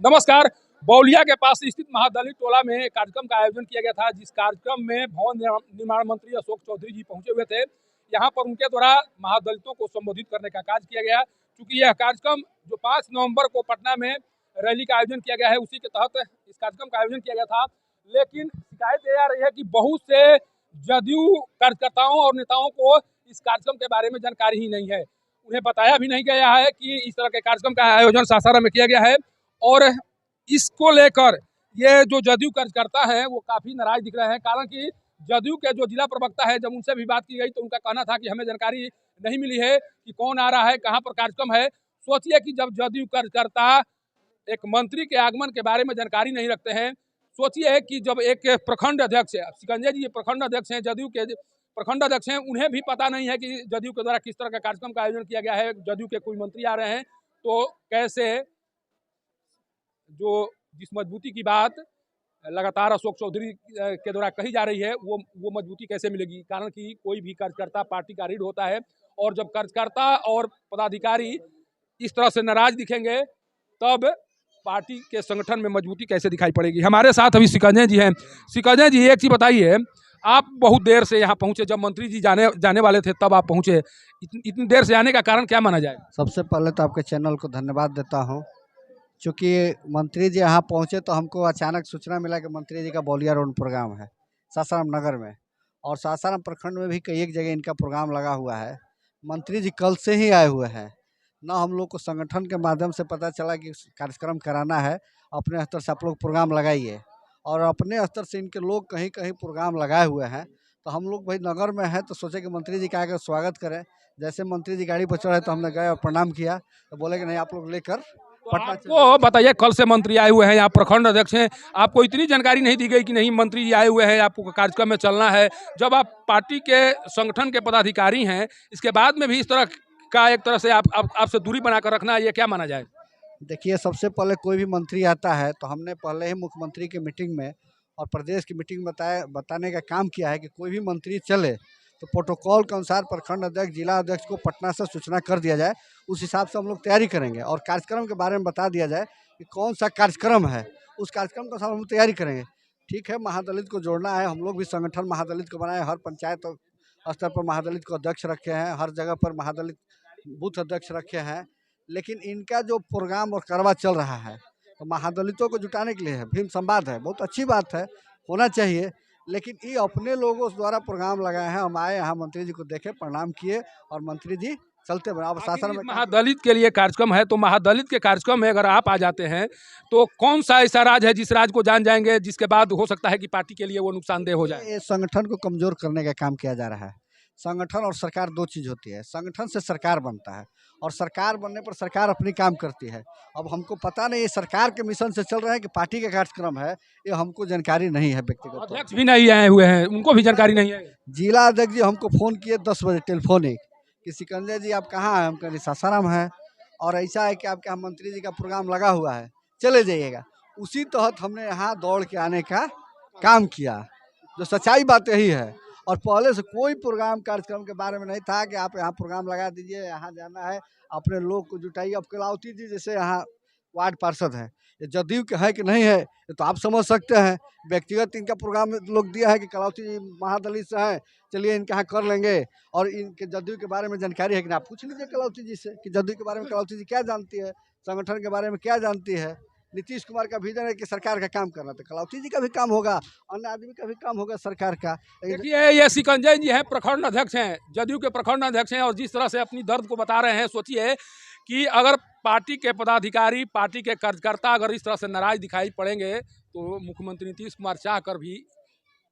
नमस्कार। बौलिया के पास स्थित महादलित टोला में एक कार्यक्रम का आयोजन किया गया था, जिस कार्यक्रम में भवन निर्माण मंत्री अशोक चौधरी जी पहुंचे हुए थे। यहां पर उनके द्वारा महादलितों को संबोधित करने का कार्य किया गया, क्योंकि यह कार्यक्रम जो 5 नवंबर को पटना में रैली का आयोजन किया गया है, उसी के तहत इस कार्यक्रम का आयोजन किया गया था। लेकिन शिकायत ये आ रही है कि बहुत से जदयू कार्यकर्ताओं और नेताओं को इस कार्यक्रम के बारे में जानकारी ही नहीं है। उन्हें बताया भी नहीं गया है कि इस तरह के कार्यक्रम का आयोजन सासाराम में किया गया है। और इसको लेकर ये जो जदयू कार्यकर्ता है वो काफी नाराज दिख रहे हैं। कारण कि जदयू के जो जिला प्रवक्ता है, जब उनसे भी बात की गई तो उनका कहना था कि हमें जानकारी नहीं मिली है कि कौन आ रहा है, कहाँ पर कार्यक्रम है। सोचिए कि जब जदयू कार्यकर्ता एक मंत्री के आगमन के बारे में जानकारी नहीं रखते हैं, सोचिए कि जब एक प्रखंड अध्यक्ष है, सिकंजे जी प्रखंड अध्यक्ष हैं, जदयू के प्रखंड अध्यक्ष हैं, उन्हें भी पता नहीं है कि जदयू के द्वारा किस तरह का कार्यक्रम का आयोजन किया गया है, जदयू के कोई मंत्री आ रहे हैं, तो कैसे जो जिस मजबूती की बात लगातार अशोक चौधरी के द्वारा कही जा रही है वो मजबूती कैसे मिलेगी। कारण कि कोई भी कार्यकर्ता पार्टी का रीढ़ होता है, और जब कार्यकर्ता और पदाधिकारी इस तरह से नाराज दिखेंगे तब पार्टी के संगठन में मजबूती कैसे दिखाई पड़ेगी। हमारे साथ अभी सिकंजे जी हैं। सिकंजे जी, एक चीज बताइए, आप बहुत देर से यहाँ पहुंचे, जब मंत्री जी जाने वाले थे तब आप पहुंचे, इतनी देर से आने का कारण क्या माना जाए? सबसे पहले तो आपके चैनल को धन्यवाद देता हूँ, क्योंकि मंत्री जी यहाँ पहुँचे तो हमको अचानक सूचना मिला कि मंत्री जी का बौलिया रोड प्रोग्राम है सासाराम नगर में, और सासाराम प्रखंड में भी कई एक जगह इनका प्रोग्राम लगा हुआ है। मंत्री जी कल से ही आए हुए हैं। ना हम लोग को संगठन के माध्यम से पता चला कि कार्यक्रम कराना है, अपने स्तर से आप लोग प्रोग्राम लगाइए, और अपने स्तर से इनके लोग कहीं कहीं प्रोग्राम लगाए हुए हैं। तो हम लोग भाई नगर में हैं तो सोचे कि मंत्री जी का आकर स्वागत करें। जैसे मंत्री जी गाड़ी पर चढ़े तो हमने गए और प्रणाम किया, तो बोले कि नहीं आप लोग लेकर पटना आपको बताइए, कल से मंत्री आए हुए हैं, यहाँ प्रखंड अध्यक्ष हैं, आपको इतनी जानकारी नहीं दी गई कि नहीं मंत्री जी आए हुए हैं, आपको कार्यक्रम में चलना है? जब आप पार्टी के संगठन के पदाधिकारी हैं, इसके बाद में भी इस तरह का एक तरह से आपसे दूरी बनाकर रखना, ये क्या माना जाए? देखिए, सबसे पहले कोई भी मंत्री आता है तो हमने पहले ही मुख्यमंत्री की मीटिंग में और प्रदेश की मीटिंग में बताने का काम किया है कि कोई भी मंत्री चले तो प्रोटोकॉल के अनुसार प्रखंड अध्यक्ष जिला अध्यक्ष को पटना से सूचना कर दिया जाए। उस हिसाब से हम लोग तैयारी करेंगे और कार्यक्रम के बारे में बता दिया जाए कि कौन सा कार्यक्रम है, उस कार्यक्रम के साथ हम तैयारी करेंगे। ठीक है, महादलित को जोड़ना है, हम लोग भी संगठन महादलित को बनाए, हर पंचायत स्तर पर महादलित को अध्यक्ष रखे हैं, हर जगह पर महादलित बूथ अध्यक्ष रखे हैं। लेकिन इनका जो प्रोग्राम और करवा चल रहा है तो महादलितों को जुटाने के लिए है, भीम संवाद है, बहुत अच्छी बात है, होना चाहिए। लेकिन ये अपने लोगों द्वारा प्रोग्राम लगाए हैं। हम आए यहाँ मंत्री जी को देखे, प्रणाम किए और मंत्री जी चलते बने। अब शासन में महादलित के लिए कार्यक्रम है, तो महादलित के कार्यक्रम में अगर आप आ जाते हैं तो कौन सा ऐसा राज है जिस राज को जान जाएंगे, जिसके बाद हो सकता है कि पार्टी के लिए वो नुकसानदेह हो जाए? ये संगठन को कमजोर करने का काम किया जा रहा है। संगठन और सरकार दो चीज़ होती है। संगठन से सरकार बनता है और सरकार बनने पर सरकार अपनी काम करती है। अब हमको पता नहीं, ये सरकार के मिशन से चल रहा है कि पार्टी का कार्यक्रम है, ये हमको जानकारी नहीं है। व्यक्तिगत अध्यक्ष भी नहीं आए हुए हैं, उनको भी जानकारी नहीं है। जिला अध्यक्ष जी हमको फ़ोन किए 10 बजे टेलीफोनिक कि सिकंदर जी आप कहाँ हैं? हम कह रहे सासाराम है, और ऐसा है कि आपके यहाँ मंत्री जी का प्रोग्राम लगा हुआ है, चले जाइएगा। उसी तहत हमने यहाँ दौड़ के आने का काम किया, जो सच्चाई बात यही है। और पहले से कोई प्रोग्राम कार्यक्रम के बारे में नहीं था कि आप यहाँ प्रोग्राम लगा दीजिए, यहाँ जाना है, अपने लोग को जुटाइए। अब कलावती जी जैसे यहाँ वार्ड पार्षद हैं, ये जदयू के है कि नहीं है ये तो आप समझ सकते हैं। व्यक्तिगत इनका प्रोग्राम लोग दिया है कि कलावती जी महादलित से हैं, चलिए इनके यहाँ कर लेंगे। और इनके जदयू के बारे में जानकारी है कि नहीं, आप पूछ लीजिए कलावती जी से कि जदयू के बारे में कलावती जी क्या जानती है, संगठन के बारे में क्या जानती है। नीतीश कुमार का विजन है कि सरकार का काम करना, तो कलावती जी का भी काम होगा, अन्य आदमी का भी काम होगा सरकार का। देखिए, ये सिकंजय जी हैं, प्रखंड अध्यक्ष हैं, जदयू के प्रखंड अध्यक्ष हैं, और जिस तरह से अपनी दर्द को बता रहे हैं, सोचिए कि अगर पार्टी के पदाधिकारी, पार्टी के कार्यकर्ता अगर इस तरह से नाराज दिखाई पड़ेंगे तो मुख्यमंत्री नीतीश कुमार चाहकर भी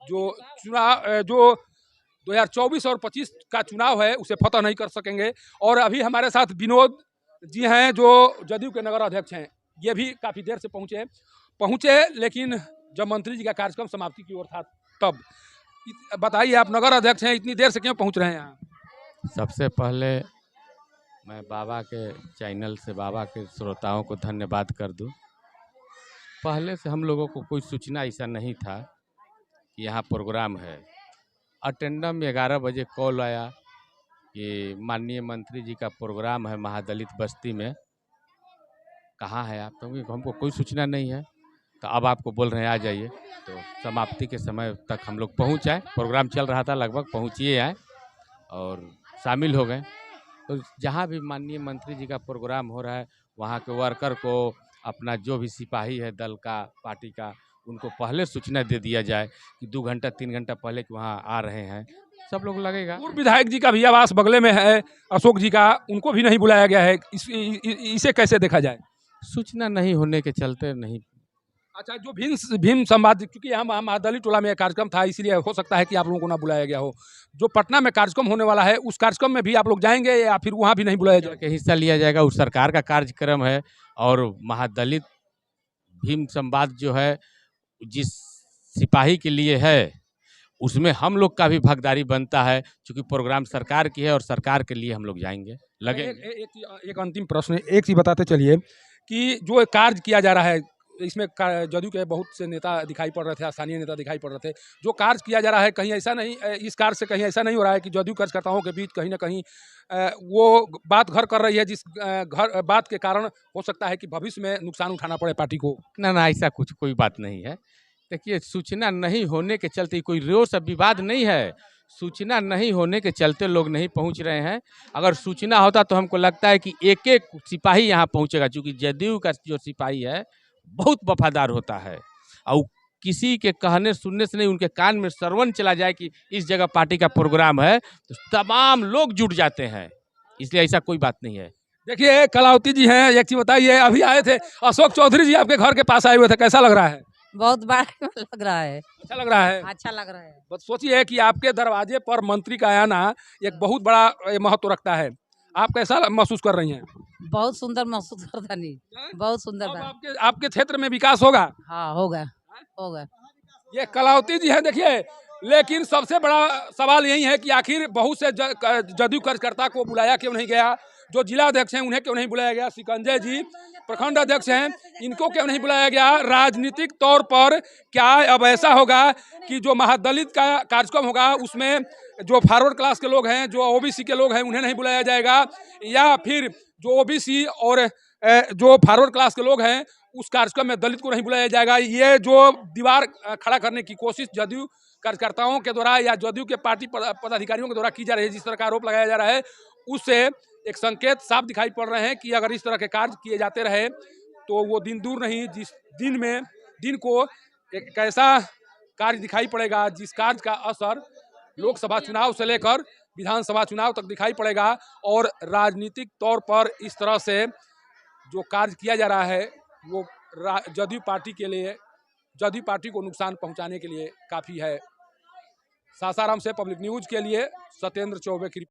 जो 2024 और 25 का चुनाव है उसे फतह नहीं कर सकेंगे। और अभी हमारे साथ विनोद जी हैं, जो जदयू के नगर अध्यक्ष हैं, ये भी काफ़ी देर से पहुँचे, लेकिन जब मंत्री जी का कार्यक्रम समाप्ति की ओर था तब। बताइए, आप नगर अध्यक्ष हैं, इतनी देर से क्यों पहुँच रहे हैं यहाँ? सबसे पहले मैं बाबा के चैनल से बाबा के श्रोताओं को धन्यवाद कर दूं। पहले से हम लोगों को कोई सूचना ऐसा नहीं था कि यहाँ प्रोग्राम है। अटेंडम में 11 बजे कॉल आया कि माननीय मंत्री जी का प्रोग्राम है महादलित बस्ती में, कहाँ है आप? तो हमको कोई सूचना नहीं है। तो अब आपको बोल रहे हैं आ जाइए। तो समाप्ति के समय तक हम लोग पहुँच आए। प्रोग्राम चल रहा था, लगभग पहुँच ही आए और शामिल हो गए। तो जहाँ भी माननीय मंत्री जी का प्रोग्राम हो रहा है, वहाँ के वर्कर को, अपना जो भी सिपाही है दल का, पार्टी का, उनको पहले सूचना दे दिया जाए कि 2 घंटा 3 घंटा पहले कि वहाँ आ रहे हैं। सब लोग लगेगा। पूर्व विधायक जी का भी आवास बगले में है, अशोक जी का, उनको भी नहीं बुलाया गया है। इसे कैसे देखा जाए? सूचना नहीं होने के चलते नहीं। अच्छा, जो भीम संवाद, क्योंकि हम महादलित टोला में कार्यक्रम था, इसलिए हो सकता है कि आप लोगों को ना बुलाया गया हो। जो पटना में कार्यक्रम होने वाला है, उस कार्यक्रम में भी आप लोग जाएंगे या फिर वहाँ भी नहीं बुलाया जाएगा? के हिस्सा लिया जाएगा। उस सरकार का कार्यक्रम है और महादलित भीम संवाद जो है, जिस सिपाही के लिए है, उसमें हम लोग का भी भागीदारी बनता है, क्योंकि प्रोग्राम सरकार की है और सरकार के लिए हम लोग जाएंगे, लगेंगे। एक अंतिम प्रश्न, एक चीज बताते चलिए कि जो कार्य किया जा रहा है, इसमें जदयू के बहुत से नेता दिखाई पड़ रहे थे, स्थानीय नेता दिखाई पड़ रहे थे। जो कार्य किया जा रहा है, कहीं ऐसा नहीं, इस कार्य से कहीं ऐसा नहीं हो रहा है कि जदयू कार्यकर्ताओं के बीच कहीं ना कहीं वो बात घर कर रही है, जिस घर बात के कारण हो सकता है कि भविष्य में नुकसान उठाना पड़े पार्टी को? ना ऐसा कुछ कोई बात नहीं है। देखिए, सूचना नहीं होने के चलते कोई रोष विवाद नहीं है। सूचना नहीं होने के चलते लोग नहीं पहुंच रहे हैं। अगर सूचना होता तो हमको लगता है कि एक एक सिपाही यहाँ पहुंचेगा, क्योंकि जदयू का जो सिपाही है बहुत वफादार होता है और किसी के कहने सुनने से नहीं, उनके कान में श्रवण चला जाए कि इस जगह पार्टी का प्रोग्राम है, तो तमाम लोग जुट जाते हैं। इसलिए ऐसा कोई बात नहीं है। देखिए, कलावती जी हैं, एक चीज बताइए, अभी आए थे अशोक चौधरी जी आपके घर के पास आए हुए थे, कैसा लग रहा है? बहुत बड़ा लग रहा है। अच्छा लग रहा है? अच्छा लग रहा है। बस सोचिए कि आपके दरवाजे पर मंत्री का आना एक बहुत बड़ा महत्व रखता है। आप कैसा महसूस कर रही हैं? बहुत सुंदर महसूस करता नहीं, बहुत सुंदर अब था। आपके क्षेत्र में विकास होगा? हाँ, होगा होगा। ये कलावती जी है, देखिए। लेकिन सबसे बड़ा सवाल यही है कि आखिर बहुत से जदयू कार्यकर्ता को बुलाया क्यों नहीं गया? जो जिला अध्यक्ष हैं उन्हें क्यों नहीं बुलाया गया? सिकंजय जी प्रखंड अध्यक्ष हैं, इनको क्यों नहीं बुलाया गया? राजनीतिक तौर पर क्या अब ऐसा होगा कि जो महादलित का कार्यक्रम होगा उसमें जो फॉरवर्ड क्लास के लोग हैं, जो ओबीसी के लोग हैं, उन्हें नहीं बुलाया जाएगा, या फिर जो ओबीसी और जो फॉरवर्ड क्लास के लोग हैं उस कार्यक्रम में दलित को नहीं बुलाया जाएगा? ये जो दीवार खड़ा करने की कोशिश जदयू कार्यकर्ताओं के द्वारा या जदयू के पार्टी पदाधिकारियों के द्वारा की जा रही है, जिस तरह का आरोप लगाया जा रहा है, उससे एक संकेत साफ दिखाई पड़ रहे हैं कि अगर इस तरह के कार्य किए जाते रहे तो वो दिन दूर नहीं, जिस दिन को एक ऐसा कार्य दिखाई पड़ेगा जिस कार्य का असर लोकसभा चुनाव से लेकर विधानसभा चुनाव तक दिखाई पड़ेगा। और राजनीतिक तौर पर इस तरह से जो कार्य किया जा रहा है वो जदयू पार्टी के लिए, जदयू पार्टी को नुकसान पहुंचाने के लिए काफ़ी है। सासाराम से पब्लिक न्यूज के लिए सत्येंद्र चौबे की